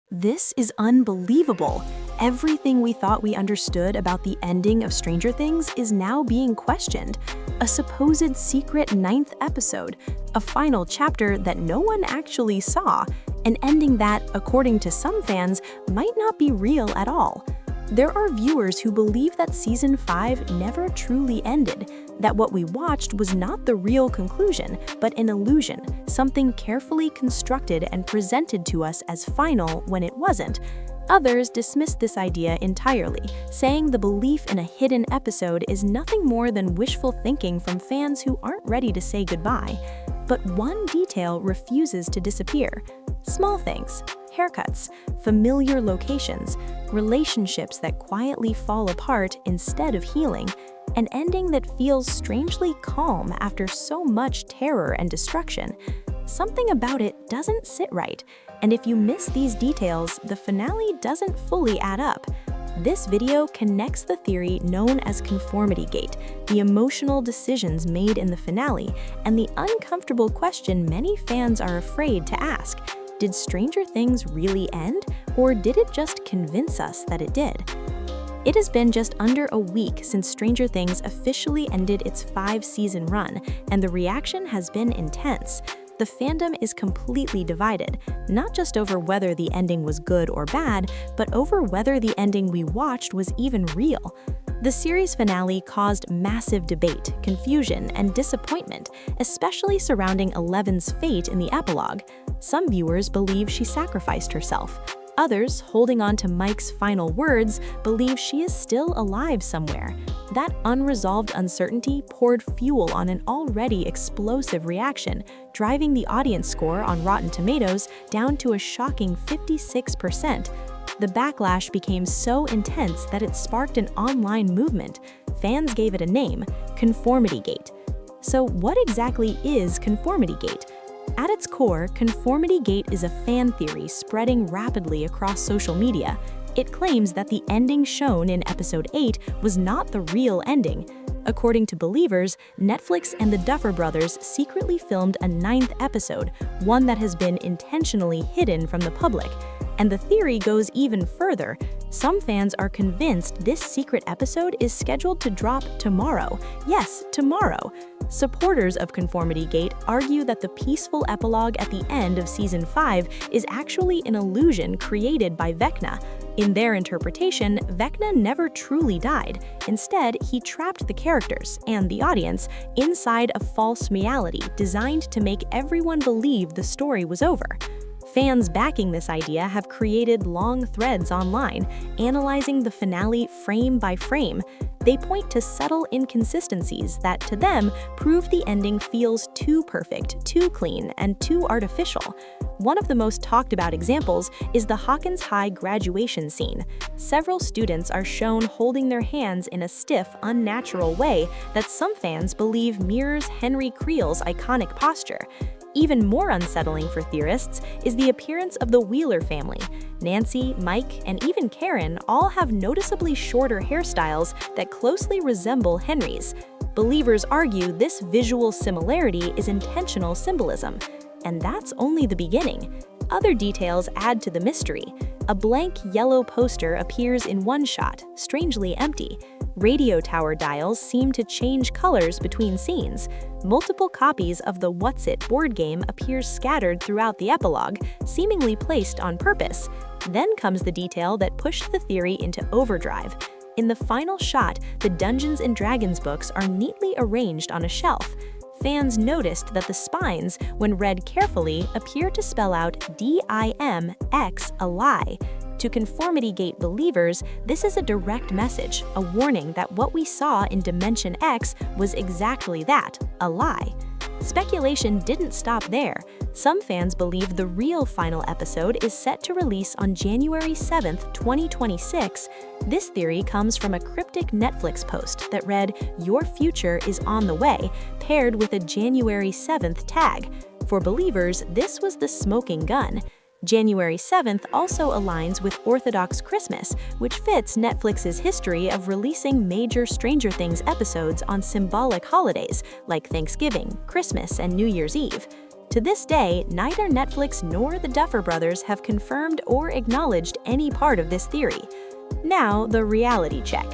This is unbelievable. Everything we thought we understood about the ending of Stranger Things is now being questioned. A supposed secret 9th episode, a final chapter that no one actually saw, an ending that, according to some fans, might not be real at all. There are viewers who believe that Season 5 never truly ended, that what we watched was not the real conclusion, but an illusion, something carefully constructed and presented to us as final when it wasn't. Others dismiss this idea entirely, saying the belief in a hidden episode is nothing more than wishful thinking from fans who aren't ready to say goodbye. But one detail refuses to disappear. Small things. Haircuts, familiar locations, relationships that quietly fall apart instead of healing, an ending that feels strangely calm after so much terror and destruction. Something about it doesn't sit right, and if you miss these details, the finale doesn't fully add up. This video connects the theory known as Conformity Gate, the emotional decisions made in the finale, and the uncomfortable question many fans are afraid to ask. Did Stranger Things really end, or did it just convince us that it did? It has been just under a week since Stranger Things officially ended its 5-season run, and the reaction has been intense. The fandom is completely divided, not just over whether the ending was good or bad, but over whether the ending we watched was even real. The series finale caused massive debate, confusion, and disappointment, especially surrounding Eleven's fate in the epilogue. Some viewers believe she sacrificed herself. Others, holding on to Mike's final words, believe she is still alive somewhere. That unresolved uncertainty poured fuel on an already explosive reaction, driving the audience score on Rotten Tomatoes down to a shocking 56%. The backlash became so intense that it sparked an online movement. Fans gave it a name, Conformity Gate. So what exactly is Conformity Gate? At its core, Conformity Gate is a fan theory spreading rapidly across social media. It claims that the ending shown in Episode 8 was not the real ending. According to believers, Netflix and the Duffer Brothers secretly filmed a 9th episode, one that has been intentionally hidden from the public. And the theory goes even further. Some fans are convinced this secret episode is scheduled to drop tomorrow. Yes, tomorrow. Supporters of Conformity Gate argue that the peaceful epilogue at the end of Season 5 is actually an illusion created by Vecna. In their interpretation, Vecna never truly died. Instead, he trapped the characters and the audience inside a false reality designed to make everyone believe the story was over. Fans backing this idea have created long threads online, analyzing the finale frame by frame. They point to subtle inconsistencies that, to them, prove the ending feels too perfect, too clean, and too artificial. One of the most talked about examples is the Hawkins High graduation scene. Several students are shown holding their hands in a stiff, unnatural way that some fans believe mirrors Henry Creel's iconic posture. Even more unsettling for theorists is the appearance of the Wheeler family. Nancy, Mike, and even Karen all have noticeably shorter hairstyles that closely resemble Henry's. Believers argue this visual similarity is intentional symbolism. And that's only the beginning. Other details add to the mystery. A blank yellow poster appears in one shot, strangely empty. Radio tower dials seem to change colors between scenes. Multiple copies of the What's It board game appear scattered throughout the epilogue, seemingly placed on purpose. Then comes the detail that pushed the theory into overdrive. In the final shot, the Dungeons & Dragons books are neatly arranged on a shelf. Fans noticed that the spines, when read carefully, appear to spell out DIMX, a lie. To Conformity Gate believers, this is a direct message, a warning that what we saw in Dimension X was exactly that, a lie. Speculation didn't stop there. Some fans believe the real final episode is set to release on January 7, 2026. This theory comes from a cryptic Netflix post that read, "Your future is on the way," paired with a January 7th tag. For believers, this was the smoking gun. January 7th also aligns with Orthodox Christmas, which fits Netflix's history of releasing major Stranger Things episodes on symbolic holidays like Thanksgiving, Christmas, and New Year's Eve. To this day, neither Netflix nor the Duffer Brothers have confirmed or acknowledged any part of this theory. Now, the reality check.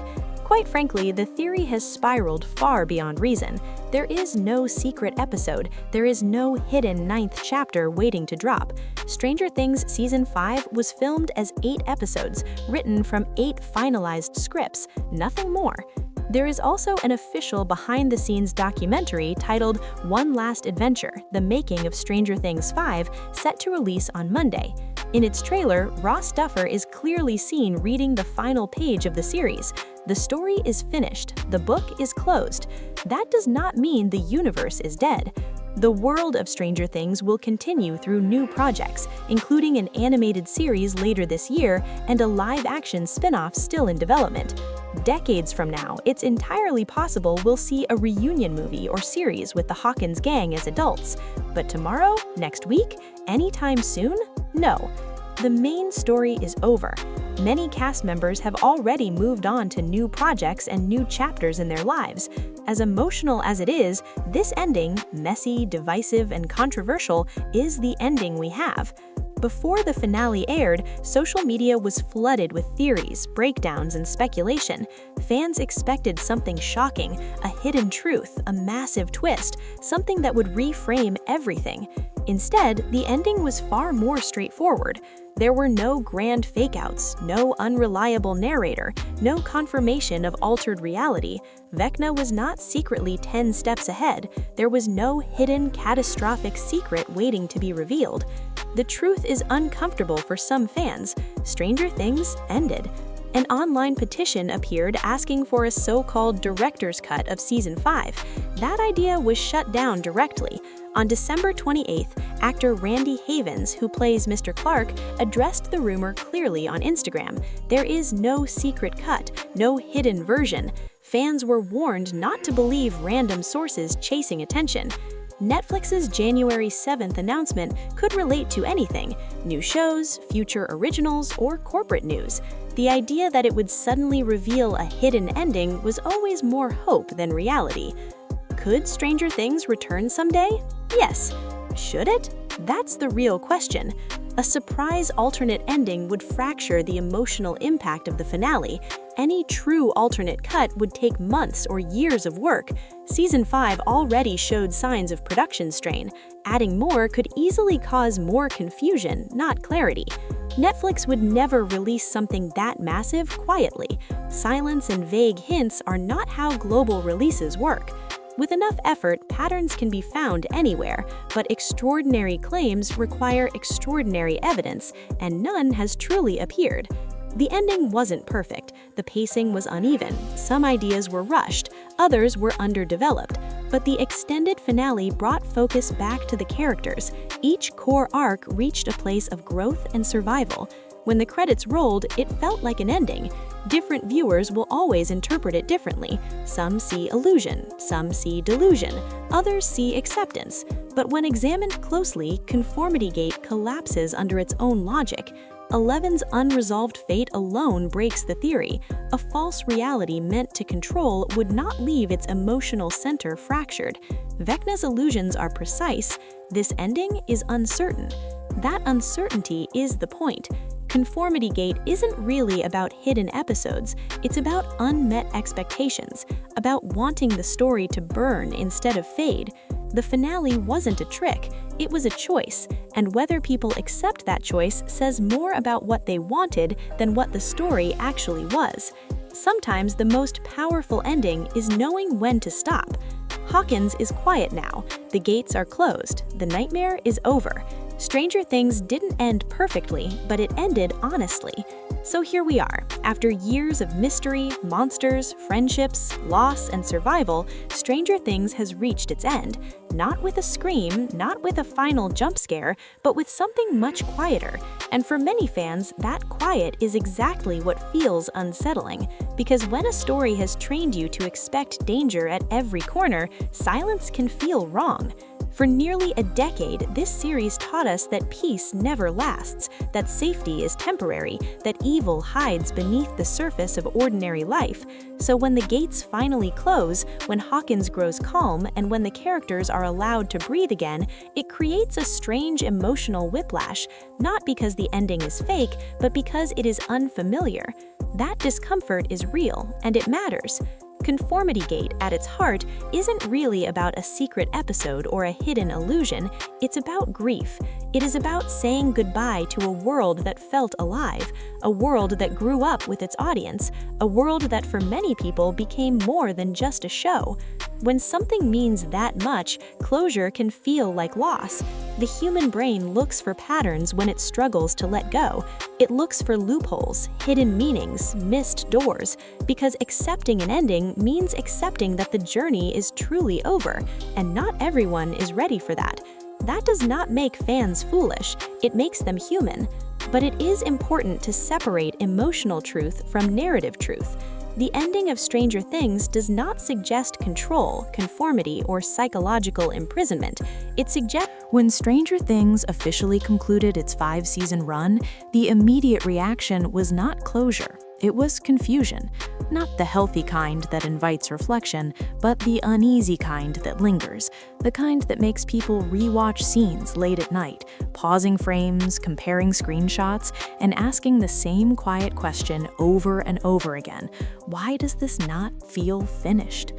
Quite frankly, the theory has spiraled far beyond reason. There is no secret episode. There is no hidden 9th chapter waiting to drop. Stranger Things Season 5 was filmed as 8 episodes, written from 8 finalized scripts, nothing more. There is also an official behind-the-scenes documentary titled One Last Adventure: The Making of Stranger Things 5, set to release on Monday. In its trailer, Ross Duffer is clearly seen reading the final page of the series. The story is finished, the book is closed. That does not mean the universe is dead. The world of Stranger Things will continue through new projects, including an animated series later this year and a live-action spin-off still in development. Decades from now, it's entirely possible we'll see a reunion movie or series with the Hawkins gang as adults. But tomorrow, next week, anytime soon? No. The main story is over. Many cast members have already moved on to new projects and new chapters in their lives. As emotional as it is, this ending, messy, divisive, and controversial, is the ending we have. Before the finale aired, social media was flooded with theories, breakdowns, and speculation. Fans expected something shocking, a hidden truth, a massive twist, something that would reframe everything. Instead, the ending was far more straightforward. There were no grand fake-outs, no unreliable narrator, no confirmation of altered reality. Vecna was not secretly 10 steps ahead. There was no hidden, catastrophic secret waiting to be revealed. The truth is uncomfortable for some fans. Stranger Things ended. An online petition appeared asking for a so-called director's cut of Season 5. That idea was shut down directly. On December 28th, actor Randy Havens, who plays Mr. Clark, addressed the rumor clearly on Instagram. There is no secret cut, no hidden version. Fans were warned not to believe random sources chasing attention. Netflix's January 7th announcement could relate to anything: new shows, future originals, or corporate news. The idea that it would suddenly reveal a hidden ending was always more hope than reality. Could Stranger Things return someday? Yes. Should it? That's the real question. A surprise alternate ending would fracture the emotional impact of the finale. Any true alternate cut would take months or years of work. Season 5 already showed signs of production strain. Adding more could easily cause more confusion, not clarity. Netflix would never release something that massive quietly. Silence and vague hints are not how global releases work. With enough effort, patterns can be found anywhere, but extraordinary claims require extraordinary evidence, and none has truly appeared. The ending wasn't perfect. The pacing was uneven. Some ideas were rushed, others were underdeveloped. But the extended finale brought focus back to the characters. Each core arc reached a place of growth and survival. When the credits rolled, it felt like an ending. Different viewers will always interpret it differently. Some see illusion, some see delusion, others see acceptance. But when examined closely, Conformity Gate collapses under its own logic. Eleven's unresolved fate alone breaks the theory. A false reality meant to control would not leave its emotional center fractured. Vecna's illusions are precise. This ending is uncertain. That uncertainty is the point. Conformity Gate isn't really about hidden episodes, it's about unmet expectations, about wanting the story to burn instead of fade. The finale wasn't a trick, it was a choice, and whether people accept that choice says more about what they wanted than what the story actually was. Sometimes the most powerful ending is knowing when to stop. Hawkins is quiet now, the gates are closed, the nightmare is over. Stranger Things didn't end perfectly, but it ended honestly. So here we are. After years of mystery, monsters, friendships, loss, and survival, Stranger Things has reached its end. Not with a scream, not with a final jump scare, but with something much quieter. And for many fans, that quiet is exactly what feels unsettling. Because when a story has trained you to expect danger at every corner, silence can feel wrong. For nearly a decade, this series taught us that peace never lasts, that safety is temporary, that evil hides beneath the surface of ordinary life. So when the gates finally close, when Hawkins grows calm, and when the characters are allowed to breathe again, it creates a strange emotional whiplash, not because the ending is fake, but because it is unfamiliar. That discomfort is real, and it matters. Conformity Gate, at its heart, isn't really about a secret episode or a hidden illusion, it's about grief. It is about saying goodbye to a world that felt alive, a world that grew up with its audience, a world that for many people became more than just a show. When something means that much, closure can feel like loss. The human brain looks for patterns when it struggles to let go. It looks for loopholes, hidden meanings, missed doors, because accepting an ending means accepting that the journey is truly over, and not everyone is ready for that. That does not make fans foolish, it makes them human. But it is important to separate emotional truth from narrative truth. The ending of Stranger Things does not suggest control, conformity, or psychological imprisonment. It suggests when Stranger Things officially concluded its 5-season run, the immediate reaction was not closure. It was confusion. Not the healthy kind that invites reflection, but the uneasy kind that lingers. The kind that makes people rewatch scenes late at night, pausing frames, comparing screenshots, and asking the same quiet question over and over again. Why does this not feel finished?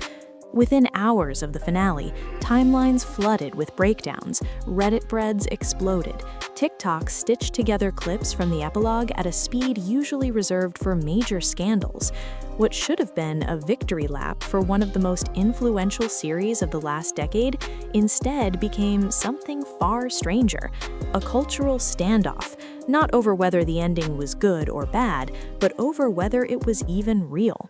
Within hours of the finale, timelines flooded with breakdowns, Reddit threads exploded, TikTok stitched together clips from the epilogue at a speed usually reserved for major scandals. What should have been a victory lap for one of the most influential series of the last decade instead became something far stranger, a cultural standoff, not over whether the ending was good or bad, but over whether it was even real.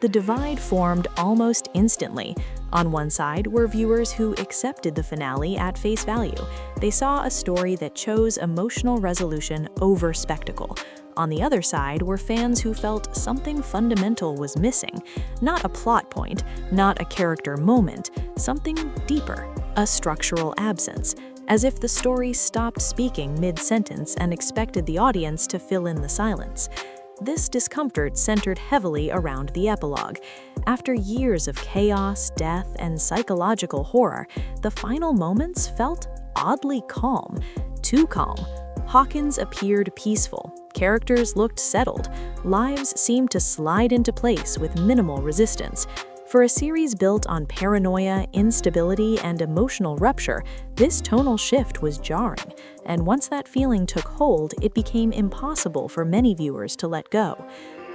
The divide formed almost instantly. On one side were viewers who accepted the finale at face value. They saw a story that chose emotional resolution over spectacle. On the other side were fans who felt something fundamental was missing. Not a plot point, not a character moment, something deeper, a structural absence, as if the story stopped speaking mid-sentence and expected the audience to fill in the silence. This discomfort centered heavily around the epilogue. After years of chaos, death, and psychological horror, the final moments felt oddly calm. Too calm. Hawkins appeared peaceful. Characters looked settled. Lives seemed to slide into place with minimal resistance. For a series built on paranoia, instability, and emotional rupture, this tonal shift was jarring, and once that feeling took hold, it became impossible for many viewers to let go.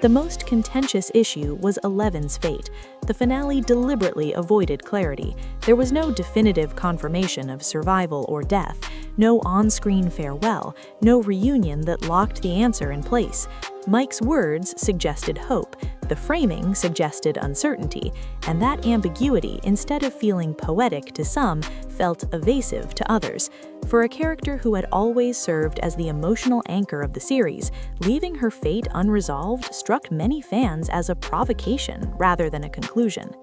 The most contentious issue was Eleven's fate. The finale deliberately avoided clarity. There was no definitive confirmation of survival or death, no on-screen farewell, no reunion that locked the answer in place. Mike's words suggested hope, the framing suggested uncertainty, and that ambiguity, instead of feeling poetic to some, felt evasive to others. For a character who had always served as the emotional anchor of the series, leaving her fate unresolved struck many fans as a provocation rather than a conclusion.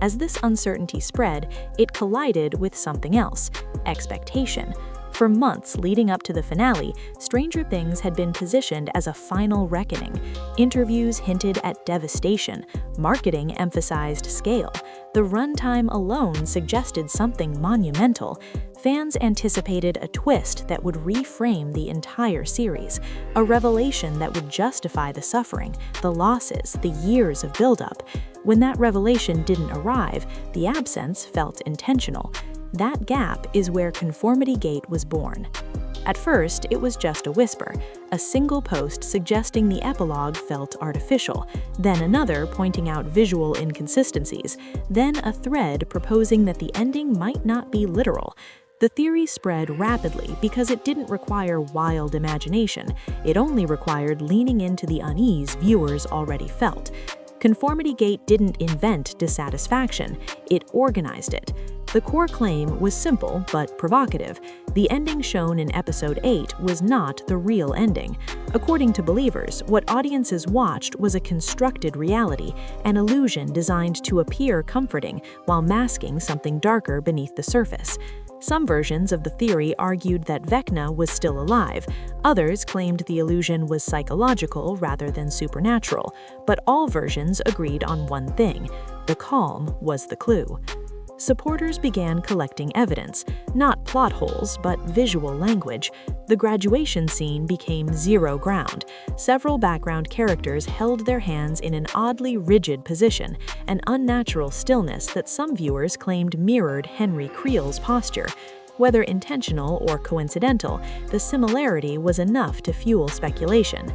As this uncertainty spread, it collided with something else: expectation. For months leading up to the finale, Stranger Things had been positioned as a final reckoning. Interviews hinted at devastation. Marketing emphasized scale. The runtime alone suggested something monumental. Fans anticipated a twist that would reframe the entire series, a revelation that would justify the suffering, the losses, the years of buildup. When that revelation didn't arrive, the absence felt intentional. That gap is where Conformity Gate was born. At first, it was just a whisper, a single post suggesting the epilogue felt artificial, then another pointing out visual inconsistencies, then a thread proposing that the ending might not be literal. The theory spread rapidly because it didn't require wild imagination. It only required leaning into the unease viewers already felt. Conformity Gate didn't invent dissatisfaction, it organized it. The core claim was simple but provocative. The ending shown in Episode 8 was not the real ending. According to believers, what audiences watched was a constructed reality, an illusion designed to appear comforting while masking something darker beneath the surface. Some versions of the theory argued that Vecna was still alive. Others claimed the illusion was psychological rather than supernatural. But all versions agreed on one thing: the calm was the clue. Supporters began collecting evidence, not plot holes, but visual language. The graduation scene became zero ground. Several background characters held their hands in an oddly rigid position, an unnatural stillness that some viewers claimed mirrored Henry Creel's posture. Whether intentional or coincidental, the similarity was enough to fuel speculation.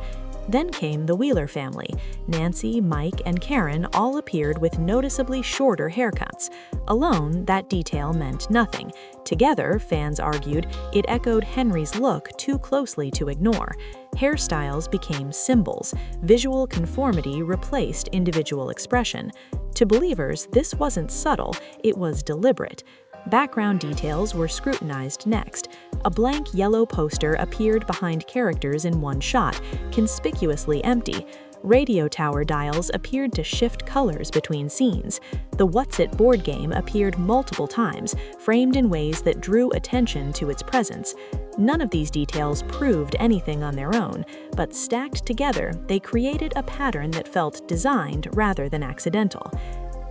Then came the Wheeler family. Nancy, Mike, and Karen all appeared with noticeably shorter haircuts. Alone, that detail meant nothing. Together, fans argued, it echoed Henry's look too closely to ignore. Hairstyles became symbols. Visual conformity replaced individual expression. To believers, this wasn't subtle, it was deliberate. Background details were scrutinized next. A blank yellow poster appeared behind characters in one shot, conspicuously empty. Radio tower dials appeared to shift colors between scenes. The What's It board game appeared multiple times, framed in ways that drew attention to its presence. None of these details proved anything on their own, but stacked together, they created a pattern that felt designed rather than accidental.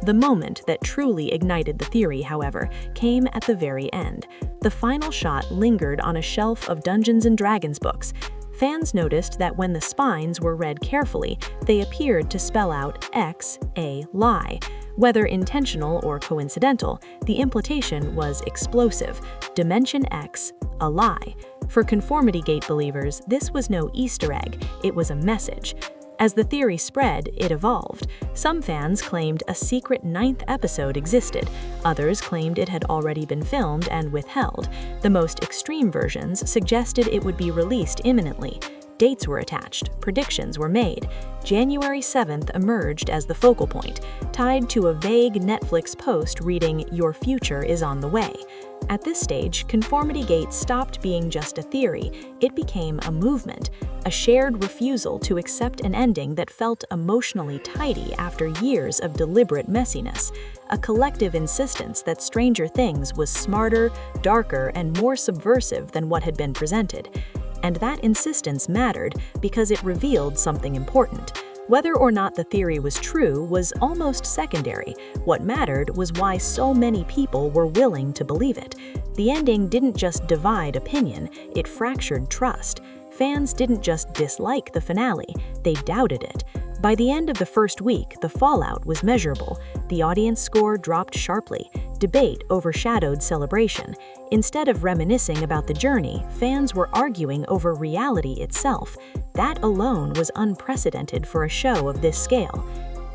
The moment that truly ignited the theory, however, came at the very end. The final shot lingered on a shelf of Dungeons & Dragons books. Fans noticed that when the spines were read carefully, they appeared to spell out X, a lie. Whether intentional or coincidental, the implication was explosive. Dimension X, a lie. For Conformity Gate believers, this was no Easter egg, it was a message. As the theory spread, it evolved. Some fans claimed a secret 9th episode existed. Others claimed it had already been filmed and withheld. The most extreme versions suggested it would be released imminently. Dates were attached, predictions were made. January 7th emerged as the focal point, tied to a vague Netflix post reading, "Your future is on the way." At this stage, Conformity Gate stopped being just a theory. It became a movement, a shared refusal to accept an ending that felt emotionally tidy after years of deliberate messiness, a collective insistence that Stranger Things was smarter, darker, and more subversive than what had been presented. And that insistence mattered because it revealed something important. Whether or not the theory was true was almost secondary. What mattered was why so many people were willing to believe it. The ending didn't just divide opinion, it fractured trust. Fans didn't just dislike the finale, they doubted it. By the end of the first week, the fallout was measurable. The audience score dropped sharply. Debate overshadowed celebration. Instead of reminiscing about the journey, fans were arguing over reality itself. That alone was unprecedented for a show of this scale.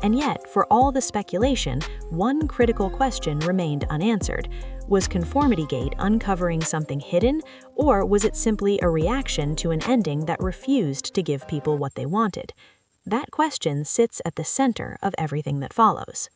And yet, for all the speculation, one critical question remained unanswered. Was Conformity Gate uncovering something hidden, or was it simply a reaction to an ending that refused to give people what they wanted? That question sits at the center of everything that follows.